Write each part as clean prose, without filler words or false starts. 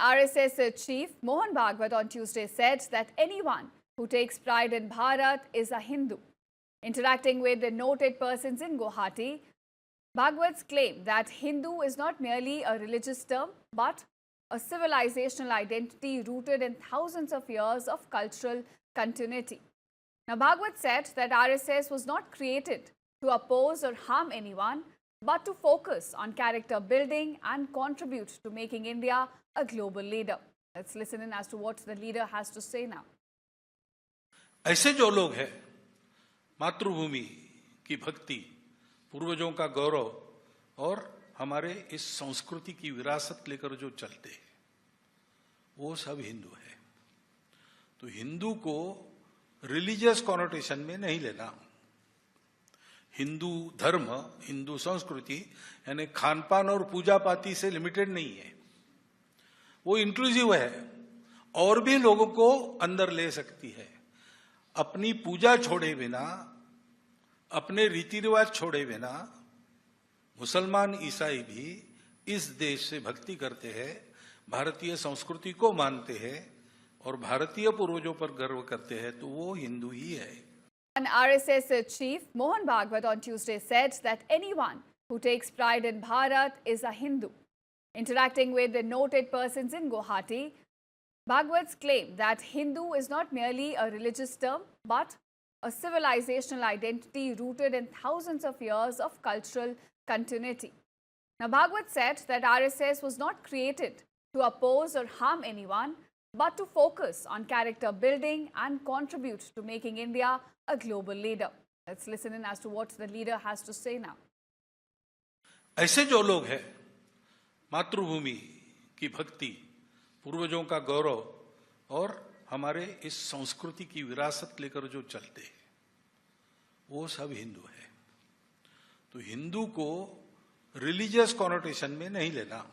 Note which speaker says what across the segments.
Speaker 1: RSS chief Mohan Bhagwat on Tuesday said that anyone who takes pride in Bharat is a Hindu. Interacting with the noted persons in Guwahati, Bhagwat's claim that Hindu is not merely a religious term but a civilizational identity rooted in thousands of years of cultural continuity. Now, Bhagwat said that RSS was not created to oppose or harm anyone, but to focus on character building and contribute to making India a global leader. Let's listen in as to what the leader has to say now.
Speaker 2: ऐसे जो लोग हैं, मातृभूमि की भक्ति, पूर्वजों का गौरव और हमारे इस संस्कृति की विरासत लेकर जो चलते हैं, वो सब हिंदू है। तो हिंदू को रिलीजियस कॉनोटेशन में नहीं लेना। हिंदू धर्म, हिंदू संस्कृति यानी खानपान और पूजा पाती से लिमिटेड नहीं है, वो इंक्लूसिव है और भी लोगों को अंदर ले सकती है। अपनी पूजा छोड़े बिना, अपने रीति रिवाज छोड़े बिना मुसलमान ईसाई भी इस देश से भक्ति करते हैं, भारतीय संस्कृति को मानते हैं और भारतीय पूर्वजों पर गर्व करते हैं, तो वो हिंदू ही है।
Speaker 1: And RSS chief Mohan Bhagwat on Tuesday said that anyone who takes pride in Bharat is a Hindu. Interacting with the noted persons in Guwahati, Bhagwat's claim that Hindu is not merely a religious term but a civilizational identity rooted in thousands of years of cultural continuity. Now, Bhagwat said that RSS was not created to oppose or harm anyone, but to focus on character building and contribute to making India a global leader. Let's listen in as to what the leader has to say now.
Speaker 2: ऐसे जो लोग हैं, मातृभूमि की भक्ति, पूर्वजों का गौरव और हमारे इस संस्कृति की विरासत लेकर जो चलते हैं, वो सब हिंदू है। तो हिंदू को रिलीजियस कॉनोटेशन में नहीं लेना।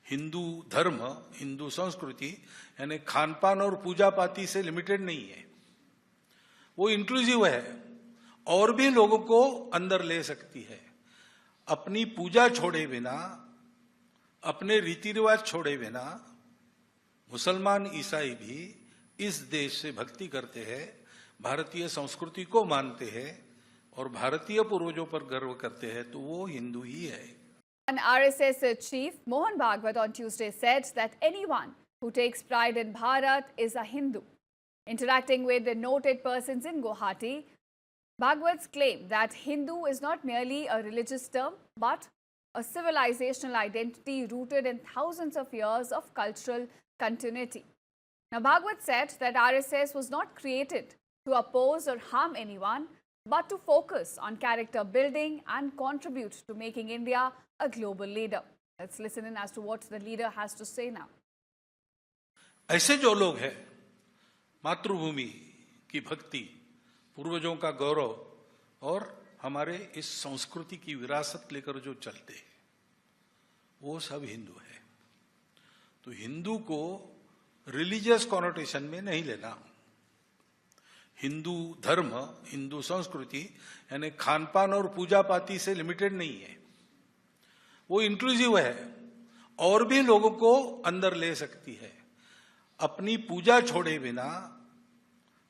Speaker 2: हिंदू धर्म, हिंदू संस्कृति यानी खानपान और पूजा पाती से लिमिटेड नहीं है, वो इंक्लूसिव है और भी लोगों को अंदर ले सकती है। अपनी पूजा छोड़े बिना, अपने रीति रिवाज छोड़े बिना मुसलमान ईसाई भी इस देश से भक्ति करते हैं, भारतीय संस्कृति को मानते हैं और भारतीय पूर्वजों पर गर्व करते हैं, तो वो हिंदू ही है।
Speaker 1: And RSS chief Mohan Bhagwat on Tuesday said that anyone who takes pride in Bharat is a Hindu. Interacting with the noted persons in Guwahati, Bhagwat's claim that Hindu is not merely a religious term but a civilizational identity rooted in thousands of years of cultural continuity. Now, Bhagwat said that RSS was not created to oppose or harm anyone, but to focus on character building and contribute to making India a global leader. Let's listen in as to what the leader has to say now.
Speaker 2: ऐसे जो लोग हैं, मातृभूमि की भक्ति, पूर्वजों का गौरव और हमारे इस संस्कृति की विरासत लेकर जो चलते हैं, वो सब हिंदू है। तो हिंदू को रिलीजियस कॉनोटेशन में नहीं लेना। हिंदू धर्म, हिंदू संस्कृति यानी खानपान और पूजा पाती से लिमिटेड नहीं है, वो इंक्लूसिव है और भी लोगों को अंदर ले सकती है। अपनी पूजा छोड़े बिना,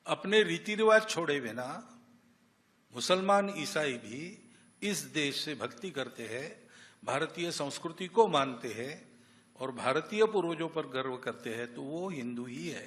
Speaker 2: अपने रीति रिवाज छोड़े बिना मुसलमान ईसाई भी इस देश से भक्ति करते हैं, भारतीय संस्कृति को मानते हैं और भारतीय पूर्वजों पर गर्व करते हैं, तो वो हिंदू ही है।